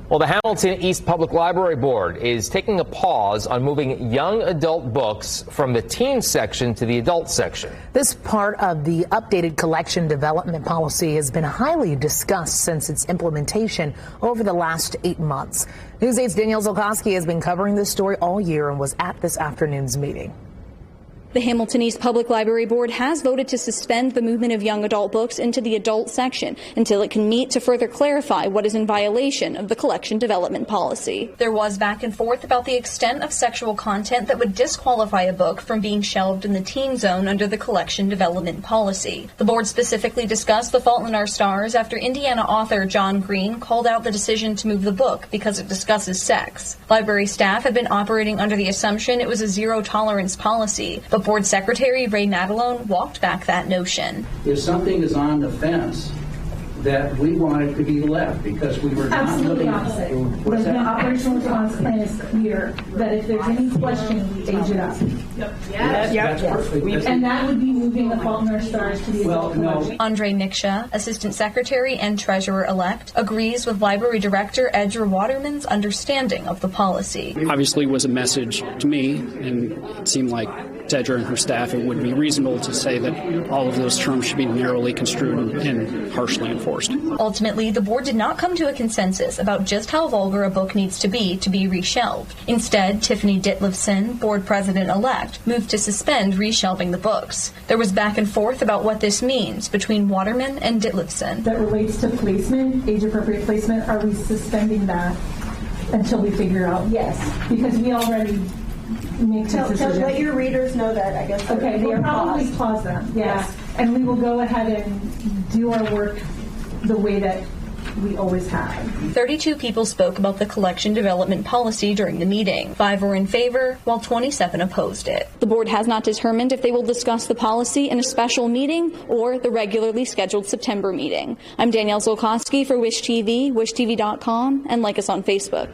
Well, the Hamilton East Public Library Board is taking a pause on moving young adult books from the teen section to the adult section. This part of the updated collection development policy has been highly discussed since its implementation over the last 8 months. News 8's Danielle Zolkowski has been covering this story all year and was at this afternoon's meeting. The Hamilton East Public Library Board has voted to suspend the movement of young adult books into the adult section until it can meet to further clarify what is in violation of the collection development policy. There was back and forth about the extent of sexual content that would disqualify a book from being shelved in the teen zone under the collection development policy. The board specifically discussed The Fault in Our Stars after Indiana author John Green called out the decision to move the book because it discusses sex. Library staff had been operating under the assumption it was a zero-tolerance policy, but Board Secretary Ray Matalone walked back that notion. If something is on the fence, that we want it to be left because we were not looking at it. The operational response plan is clear that if there's any question, we age it up. That's perfect. And that would be moving The Fault in Our Stars to the adult collection. Andre Miksha, Assistant Secretary and Treasurer-elect, agrees with Library Director Edra Waterman's understanding of the policy. Obviously was a message to me, and it seemed like to Edra and her staff it would be reasonable to say that all of those terms should be narrowly construed and harshly enforced. Ultimately, the board did not come to a consensus about just how vulgar a book needs to be reshelved. Instead, Tiffany Ditlevson, board president-elect, moved to suspend reshelving the books. There was back and forth about what this means between Waterman and Ditlevson. That relates to placement, age-appropriate placement. Are we suspending that until we figure out? Yes, because we already make decisions. So let your readers know that, I guess. Okay, we'll probably pause them, yes. Yeah. And we will go ahead and do our work the way that we always have. 32 people spoke about the collection development policy during the meeting. 5 were in favor, while 27 opposed it. The board has not determined if they will discuss the policy in a special meeting or the regularly scheduled September meeting. I'm Danielle Zolkowski for Wish TV, wishtv.com, and like us on Facebook.